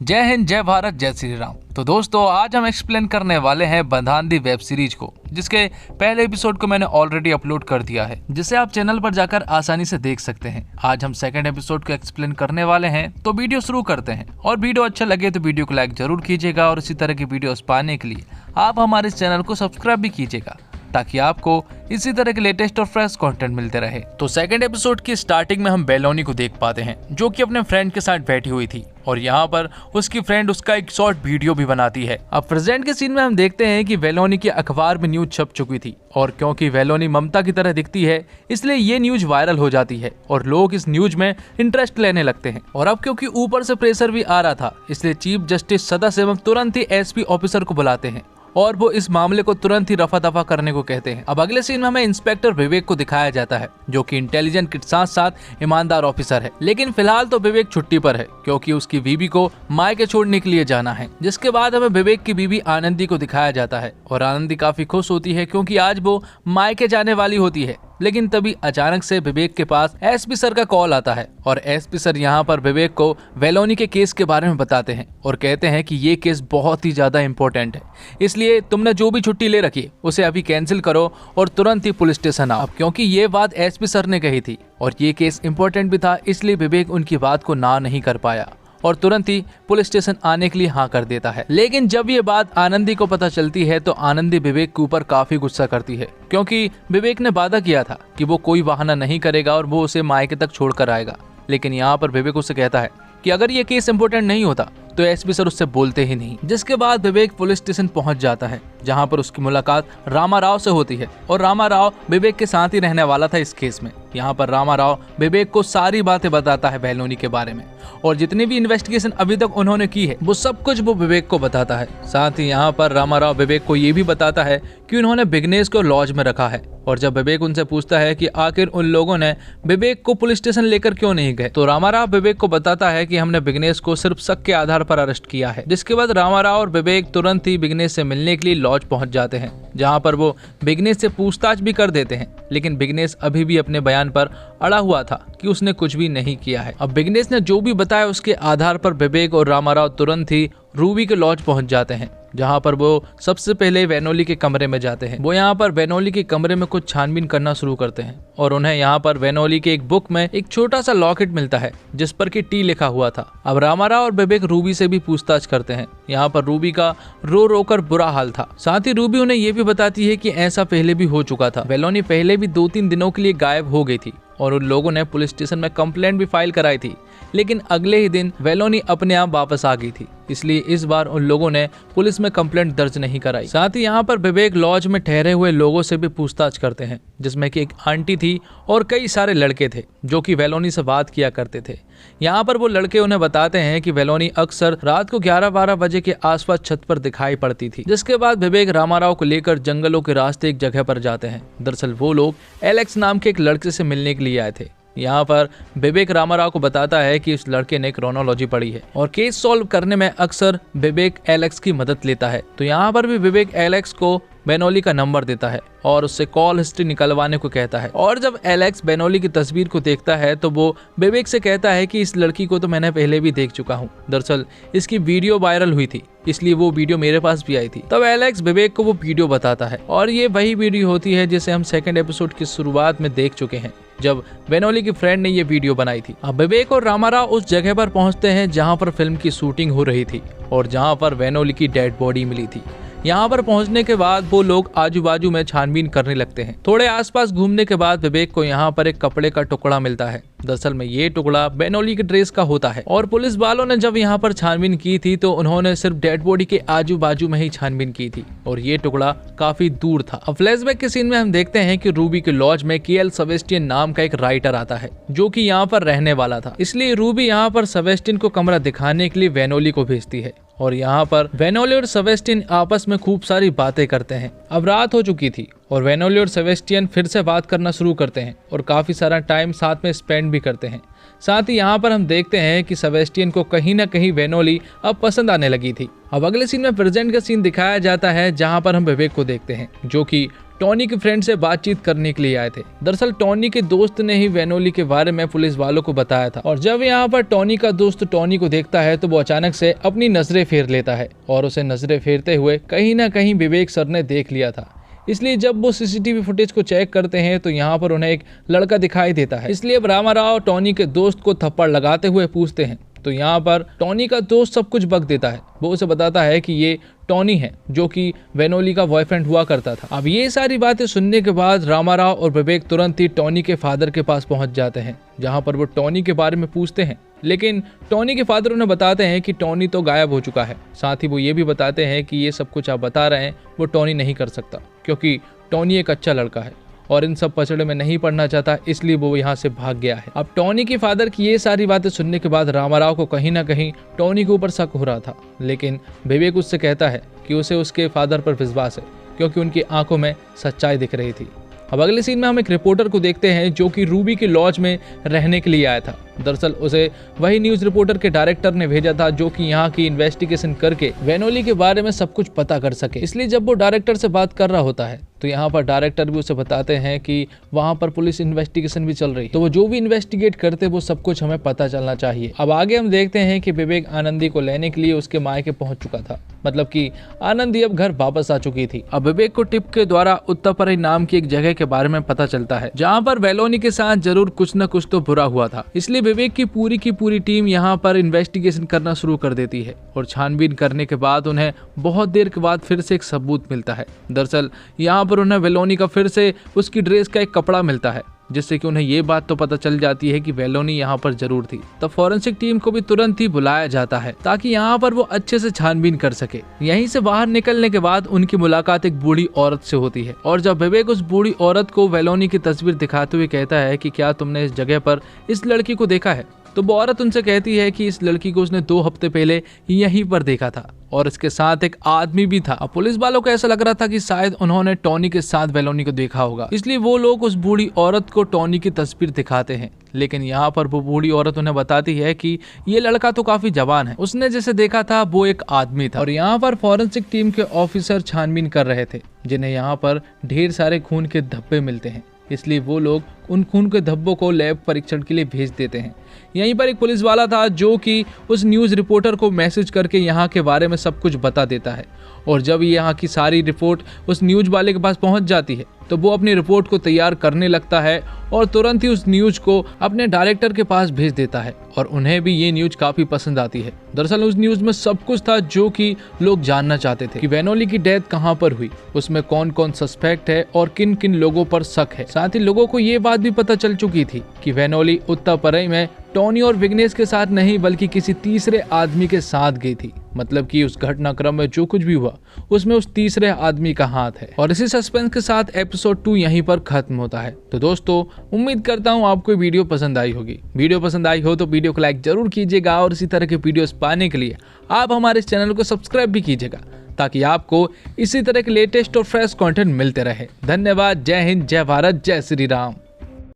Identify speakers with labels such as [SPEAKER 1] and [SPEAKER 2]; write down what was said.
[SPEAKER 1] जय हिंद, जय भारत, जय श्री राम। तो दोस्तों, आज हम एक्सप्लेन करने वाले हैं बंधान दी वेब सीरीज को, जिसके पहले एपिसोड को मैंने ऑलरेडी अपलोड कर दिया है, जिसे आप चैनल पर जाकर आसानी से देख सकते हैं। आज हम सेकंड एपिसोड को एक्सप्लेन करने वाले हैं, तो वीडियो शुरू करते हैं। और वीडियो अच्छा लगे तो वीडियो को लाइक जरूर कीजिएगा और इसी तरह की वीडियोस पाने के लिए आप हमारे चैनल को सब्सक्राइब भी कीजिएगा, ताकि आपको इसी तरह के लेटेस्ट और फ्रेश कंटेंट मिलते रहे। तो सेकंड एपिसोड की स्टार्टिंग में हम बेलोनी को देख पाते हैं, जो कि अपने फ्रेंड के साथ बैठी हुई थी और यहाँ पर उसकी फ्रेंड उसका एक शॉर्ट वीडियो भी बनाती है। अब प्रेजेंट के सीन में हम देखते हैं कि बेलोनी की अखबार में न्यूज छप चुकी थी और क्योंकि बेलोनी ममता की तरह दिखती है, इसलिए ये न्यूज वायरल हो जाती है और लोग इस न्यूज में इंटरेस्ट लेने लगते हैं। और अब क्योंकि ऊपर से प्रेशर भी आ रहा था, इसलिए चीफ जस्टिस सदाशिवम तुरंत ही एसपी ऑफिसर को बुलाते हैं और वो इस मामले को तुरंत ही रफा दफा करने को कहते हैं। अब अगले सीन में हमें इंस्पेक्टर विवेक को दिखाया जाता है, जो कि इंटेलिजेंट के साथ साथ ईमानदार ऑफिसर है। लेकिन फिलहाल तो विवेक छुट्टी पर है, क्योंकि उसकी बीबी को मायके छोड़ने के लिए जाना है। जिसके बाद हमें विवेक की बीबी आनंदी को दिखाया जाता है और आनंदी काफी खुश होती है, क्योंकि आज वो मायके जाने वाली होती है। लेकिन तभी अचानक से विवेक के पास एसपी सर का कॉल आता है और एसपी सर यहाँ पर विवेक को बेलोनी के केस के बारे में बताते हैं और कहते हैं कि ये केस बहुत ही ज्यादा इम्पोर्टेंट है, इसलिए तुमने जो भी छुट्टी ले रखी है उसे अभी कैंसिल करो और तुरंत ही पुलिस स्टेशन आओ। क्योंकि ये बात एसपी सर ने कही थी और ये केस इम्पोर्टेंट भी था, इसलिए विवेक उनकी बात को ना नहीं कर पाया और तुरंत ही पुलिस स्टेशन आने के लिए हाँ कर देता है। लेकिन जब ये बात आनंदी को पता चलती है तो आनंदी विवेक के ऊपर काफी गुस्सा करती है, क्योंकि विवेक ने वादा किया था कि वो कोई बहाना नहीं करेगा और वो उसे मायके तक छोड़कर आएगा। लेकिन यहाँ पर विवेक उससे कहता है कि अगर ये केस इम्पोर्टेंट नहीं होता तो एसपी सर उससे बोलते ही नहीं। जिसके बाद विवेक पुलिस स्टेशन पहुंच जाता है, जहां पर उसकी मुलाकात रामा राव से होती है और रामा राव विवेक के साथ ही रहने वाला था इस केस में। यहाँ पर रामा राव विवेक को सारी बातें बताता है बेलोनी के बारे में और जितनी भी इन्वेस्टिगेशन अभी तक उन्होंने की है वो सब कुछ वो विवेक को बताता है। साथ ही यहाँ पर रामा राव विवेक को ये भी बताता है कि उन्होंने विघ्नेश को लॉज में रखा है। और जब विवेक उनसे पूछता है कि आखिर उन लोगों ने विवेक को पुलिस स्टेशन लेकर क्यों नहीं गए, तो रामा राव विवेक को बताता है कि हमने विघ्नेश को सिर्फ शक के आधार पर अरेस्ट किया है। जिसके बाद रामा राव और विवेक तुरंत ही विघ्नेश से मिलने के लिए लॉज पहुंच जाते हैं, जहां पर वो विघ्नेश से पूछताछ भी कर देते हैं। लेकिन विघ्नेश अभी भी अपने बयान पर अड़ा हुआ था कि उसने कुछ भी नहीं किया है। अब विघ्नेश ने जो भी बताया उसके आधार पर विवेक और रामा राव तुरंत ही रूबी के लॉज पहुंच जाते हैं, जहां पर वो सबसे पहले वेनोली के कमरे में जाते हैं। वो यहाँ पर वेनोली के कमरे में कुछ छानबीन करना शुरू करते हैं और उन्हें यहाँ पर वेनोली के एक बुक में एक छोटा सा लॉकेट मिलता है, जिस पर कि टी लिखा हुआ था। अब रामाराव और विवेक रूबी से भी पूछताछ करते हैं। यहाँ पर रूबी का रो रो कर बुरा हाल था। साथ ही रूबी उन्हें ये भी बताती है कि ऐसा पहले भी हो चुका था। वेलोनी पहले भी 2-3 दिनों के लिए गायब हो गई थी और उन लोगों ने पुलिस स्टेशन में कंप्लेंट भी फाइल कराई थी, लेकिन अगले ही दिन वेलोनी अपने आप वापस आ गई थी, इसलिए इस बार उन लोगों ने पुलिस में कंप्लेंट दर्ज नहीं कराई। साथ ही यहाँ पर विवेक लॉज में ठहरे हुए लोगों से भी पूछताछ करते हैं, जिसमें कि एक आंटी थी और कई सारे लड़के थे जो कि वेलोनी से बात किया करते थे। यहाँ पर वो लड़के उन्हें बताते हैं कि वेलोनी अक्सर रात को 11-12 बजे के आसपास छत पर दिखाई पड़ती थी। जिसके बाद विवेक रामाराव को लेकर जंगलों के रास्ते एक जगह पर जाते हैं। दरअसल वो लोग एलेक्स नाम के एक लड़के से मिलने के लिए आए थे। यहाँ पर विवेक रामाराव को बताता है कि इस लड़के ने क्रोनोलॉजी पढ़ी है और केस सॉल्व करने में अक्सर विवेक एलेक्स की मदद लेता है। तो यहाँ पर भी विवेक एलेक्स को बेनोली का नंबर देता है और उससे कॉल हिस्ट्री निकलवाने को कहता है। और जब एलेक्स बेनोली की तस्वीर को देखता है तो वो विवेक से कहता है कि इस लड़की को तो मैंने पहले भी देख चुका हूँ। दरअसल इसकी वीडियो वायरल हुई थी, इसलिए वो वीडियो मेरे पास भी आई थी। तब एलेक्स विवेक को वो वीडियो बताता है और ये वही वीडियो होती है जिसे हम सेकंड एपिसोड की शुरुआत में देख चुके हैं, जब बेनोली की फ्रेंड ने ये वीडियो बनाई थी। अब विवेक और रामाराव उस जगह पर पहुंचते हैं जहां पर फिल्म की शूटिंग हो रही थी और जहां पर बेनोली की डेड बॉडी मिली थी। यहाँ पर पहुंचने के बाद वो लोग आजू बाजू में छानबीन करने लगते हैं। थोड़े आसपास घूमने के बाद विवेक को यहाँ पर एक कपड़े का टुकड़ा मिलता है। दरअसल में ये टुकड़ा बेनोली के ड्रेस का होता है और पुलिस वालों ने जब यहाँ पर छानबीन की थी तो उन्होंने सिर्फ डेड बॉडी के आजू बाजू में ही छानबीन की थी और ये टुकड़ा काफी दूर था। अब फ्लैशबैक के सीन में हम देखते हैं कि रूबी के लॉज में केएल सेबेस्टियन नाम का एक राइटर आता है, जो कि यहाँ पर रहने वाला था। इसलिए रूबी यहाँ पर सेबेस्टियन को कमरा दिखाने के लिए वेनोली को भेजती है और यहाँ पर वेनोली और सेबेस्टियन आपस में खूब सारी बातें करते हैं। अब रात हो चुकी थी और वेनोली और सेबेस्टियन फिर से बात करना शुरू करते हैं और काफी सारा टाइम साथ में स्पेंड भी करते हैं। साथ ही यहाँ पर हम देखते हैं कि सेबेस्टियन को कहीं ना कहीं वेनोली अब पसंद आने लगी थी। अब अगले सीन में प्रेजेंट का सीन दिखाया जाता है, जहाँ पर हम विवेक को देखते हैं जो कि टॉनी के फ्रेंड से बातचीत करने के लिए आए थे। दरअसल टॉनी के दोस्त ने ही वेनोली के बारे में पुलिस वालों को बताया था और जब यहाँ पर टॉनी का दोस्त टॉनी को देखता है तो वो अचानक से अपनी नजरें फेर लेता है और उसे नजरें फेरते हुए कहीं ना कहीं विवेक सर ने देख लिया था। इसलिए जब वो सीसीटीवी फुटेज को चेक करते हैं तो यहाँ पर उन्हें एक लड़का दिखाई देता है। इसलिए अब रामाराव टॉनी के दोस्त को थप्पड़ लगाते हुए पूछते हैं तो यहाँ पर टॉनी का दोस्त सब कुछ बक देता है। वो उसे बताता है कि ये टॉनी है जो कि वेनोली का बॉयफ्रेंड हुआ करता था। अब ये सारी बातें सुनने के बाद रामाराव और विवेक तुरंत ही टॉनी के फादर के पास पहुंच जाते हैं, जहां पर वो टॉनी के बारे में पूछते हैं। लेकिन टॉनी के फादर उन्हें बताते हैं कि टॉनी तो गायब हो चुका है। साथ ही वो ये भी बताते हैं कि ये सब कुछ आप बता रहे हैं वो टॉनी नहीं कर सकता, क्योंकि टॉनी एक अच्छा लड़का है और इन सब पचड़े में नहीं पड़ना चाहता, इसलिए वो यहाँ से भाग गया है। अब टॉनी के फादर की ये सारी बातें सुनने के बाद रामाराव को कहीं ना कहीं टॉनी के ऊपर शक हो रहा था, लेकिन विवेक उससे कहता है कि उसे उसके फादर पर विश्वास है, क्योंकि उनकी आंखों में सच्चाई दिख रही थी। अब अगले सीन में हम एक रिपोर्टर को देखते हैं जो कि रूबी के लॉज में रहने के लिए आया था। दरअसल उसे वही न्यूज रिपोर्टर के डायरेक्टर ने भेजा था जो कि यहाँ की इन्वेस्टिगेशन करके वेनोली के बारे में सब कुछ पता कर सके। इसलिए जब वो डायरेक्टर से बात कर रहा होता है तो यहाँ पर डायरेक्टर भी उसे बताते हैं कि वहाँ पर पुलिस इन्वेस्टिगेशन भी चल रही है, तो वो जो भी इन्वेस्टिगेट करते वो सब कुछ हमें पता चलना चाहिए। अब आगे हम देखते हैं कि विवेक आनंदी को लेने के लिए उसके मायके पहुंच चुका था, मतलब कि आनंदी अब घर वापस आ चुकी थी। अब विवेक को टिप के द्वारा उत्तरपरई नाम की एक जगह के बारे में पता चलता है जहाँ पर वेलोनी के साथ जरूर कुछ न कुछ तो बुरा हुआ था। इसलिए विवेक की पूरी टीम यहाँ पर इन्वेस्टिगेशन करना शुरू कर देती है और छानबीन करने के बाद उन्हें बहुत देर के बाद फिर से एक सबूत मिलता है। दरअसल यहाँ पर उन्हें वेलोनी का फिर से उसकी ड्रेस का एक कपड़ा मिलता है, जिससे कि उन्हें ये बात तो पता चल जाती है कि वेलोनी यहाँ पर जरूर थी। तो फॉरेंसिक टीम को भी तुरंत ही बुलाया जाता है ताकि यहाँ पर वो अच्छे से छानबीन कर सके। यहीं से बाहर निकलने के बाद उनकी मुलाकात एक बूढ़ी औरत से होती है और जब विवेक उस बूढ़ी औरत को वेलोनी की तस्वीर दिखाते हुए कहता है कि क्या तुमने इस जगह पर इस लड़की को देखा है, तो वो औरत उनसे कहती है कि इस लड़की को उसने 2 हफ्ते पहले यहीं पर देखा था और इसके साथ एक आदमी भी था। अब पुलिस वालों को ऐसा लग रहा था कि शायद उन्होंने टॉनी के साथ वेलोनी को देखा होगा, इसलिए वो लोग उस बूढ़ी औरत को टॉनी की तस्वीर दिखाते हैं। लेकिन यहाँ पर वो बूढ़ी औरत उन्हें बताती है कि ये लड़का तो काफी जवान है, उसने जैसे देखा था वो एक आदमी था। और यहाँ पर फॉरेंसिक टीम के ऑफिसर छानबीन कर रहे थे, जिन्हें यहाँ पर ढेर सारे खून के धब्बे मिलते हैं, इसलिए वो लोग उन खून के धब्बों को लैब परीक्षण के लिए भेज देते हैं। यहीं पर एक पुलिस वाला था जो कि उस न्यूज़ रिपोर्टर को मैसेज करके यहाँ के बारे में सब कुछ बता देता है और जब यहाँ की सारी रिपोर्ट उस न्यूज़ वाले के पास पहुँच जाती है तो वो अपनी रिपोर्ट को तैयार करने लगता है और तुरंत ही उस न्यूज़ को अपने डायरेक्टर के पास भेज देता है और उन्हें भी ये न्यूज़ काफ़ी पसंद आती है। दरअसल उस न्यूज़ में सब कुछ था जो कि लोग जानना चाहते थे कि वेनोली की डेथ कहाँ पर हुई, उसमें कौन कौन सस्पेक्ट है और किन किन लोगों पर शक है। साथ ही लोगों को ये बात भी पता चल चुकी थी कि वेनोली उत्तरपरई में टॉनी और विग्नेश के साथ नहीं बल्कि किसी तीसरे आदमी के साथ गई थी, मतलब कि उस घटनाक्रम में जो कुछ भी हुआ उसमें उस तीसरे आदमी का हाथ है। और इसी सस्पेंस के साथ एपिसोड 2 यहीं पर खत्म होता है। तो दोस्तों उम्मीद करता हूँ आपको वीडियो पसंद आई होगी। वीडियो पसंद आई हो तो वीडियो को लाइक जरूर कीजिएगा और इसी तरह के वीडियोस पाने के लिए आप हमारे इस चैनल को सब्सक्राइब भी कीजिएगा ताकि आपको इसी तरह के लेटेस्ट और फ्रेश कंटेंट मिलते रहे। धन्यवाद। जय हिंद, जय भारत, जय श्री राम।